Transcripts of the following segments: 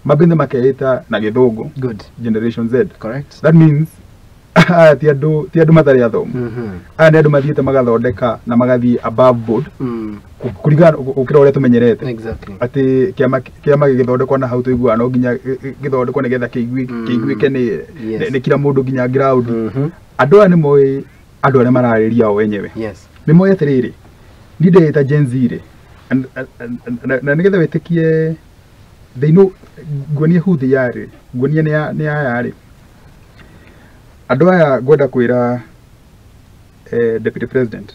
mabende makeita na githungu. Good. Generation Z. Correct. That means ti andu mathari athomu. Nĩ andu mathiĩte magathondeka na magathi above board. Kuringana ukira uria tumenyerete. Exactly. Ati kiama githondekwo na hau tuiguana no nginya githondekwo nigetha kĩiguĩke nĩ kila mundu nginya ground. Andu aya nĩ moĩ andu arĩa mararĩria o wenyewe. Yes. Nĩ moĩ atĩrĩrĩ ni ndeta Gen Z rĩ na nigetha wĩtĩkie they know nguonie who they are, nguonie nĩ aya rĩ. Andu aya ngwenda kwĩra Deputy President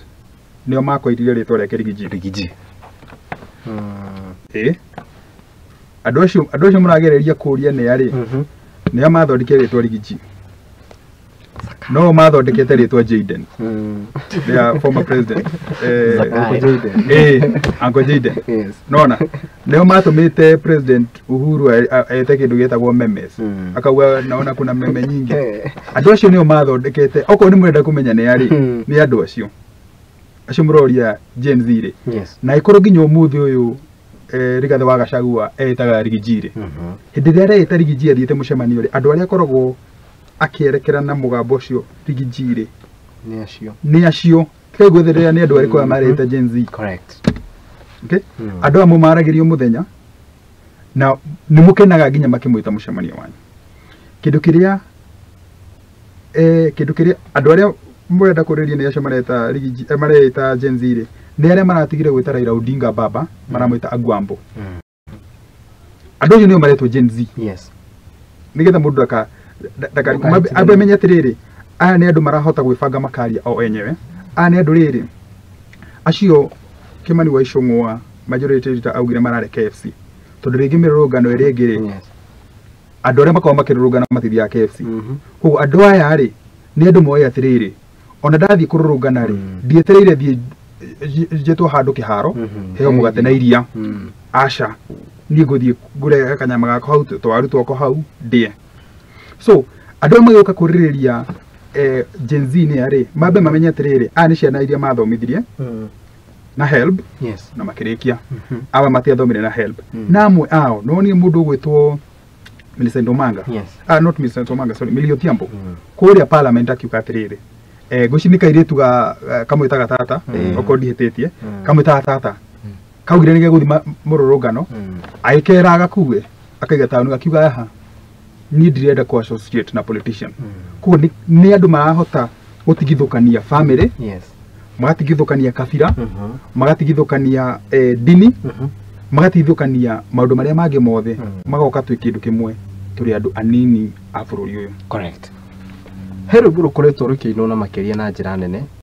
nĩo makoitire rĩtwa rĩa Rigiji. Andu acio mũragereria kũria nĩ arĩ nĩo mathondekire rĩtwa Rigiji. No mathondekete rĩtwa Jayden. Their former president. Uncle Jayden. Yes. Nona nĩo matũmĩte President Uhuru ete kĩndũ gĩtagwo memes. Akauga naona kuna meme nyingi. Andu acio nĩo mathondekete. Okorwo nĩ mũrenda kũmenya nĩ arĩ nĩ andu acio. Acio mũroria Gen Z rĩ. Yes. Na ikorwo nginya ũmũthĩ ũyũ Rigathi wa Gachagua etaga Rigiji rĩ. Hĩndĩ ĩrĩa areta Rigiji athiĩte mũcemanio rĩ andu arĩa akoragwo akierekera na mugambo ucio Rigiji rĩ nĩ acio twegwetherera nĩ andu arĩkũ mareta Gen Z. Correct. Okay. Andu amwe maragĩrio mũthenya na nĩ mũkenaga nginya makĩmwĩta mũcemanio wanyu. Kĩndũ kĩrĩa andu arĩa mũrenda kũrĩria nĩ acio mareta Rigiji mareta Gen Z rĩ nĩ arĩa maratigire gwĩta Raila Odinga baba maramwĩta Agwambo. Andu acio nĩo maretwo Gen Z. Yes. Nigetha mũndũ ambe menye atĩrĩrĩ aya nĩ andu marahota gwĩbanga makaria o enyewe. Aya nĩ andu rĩrĩ acio Kimani wa Icũng'wa majority leader augire marare KFC tondũ rĩngĩ mĩrũrũngano ĩrĩa ĩngĩ rĩ andu arĩa makoragwo makĩrũrũngana matithia KFC. Koguo andu aya rĩ nĩ andu moĩ atĩrĩrĩ ona ndathiĩ kũrũrũngana rĩ ndietereire thiĩ njetwo handũ kĩharo heo mũgate na iria. Aca niĩ ngũthiĩ ngũre kanyama gako hau twaru twako hau ndĩe. So andu amwe magĩũka kũrĩrĩria Gen Z nĩ arĩ mambe mamenye atĩrĩrĩ aya nĩ ciana iria mathomithirie na HELB. Yes. Na makĩrĩkia aba matiathomire na HELB. Na amwe ao no nĩ mũndũ ũgwĩtwo Millicent Omanga. Yes. Not Millicent Omanga, sorry, Millie Odhiambo. Kũrĩa parliament akiuga atĩrĩrĩ ngũcinika kairĩtu kamwĩtaga tata okorwo ndihĩtĩtie kamwĩtaga tata kaugire nĩ gegũthi mũrũrũngano aikera agakue akaiga taũni akiuga aha ni ndirenda ku associate na politician. Koguo nĩ andu marahota gutigithukania family. Yes. Magatigithukania kabira. Magatigithukania dini. Magatigithukania maundu maria mangĩ mothe magoka twĩ kĩndũ kĩmwe tũrĩ andu anini a bũrũri ũyũ. Correct. Heru buru koretwo rũkĩinwo na makĩria na njĩra nene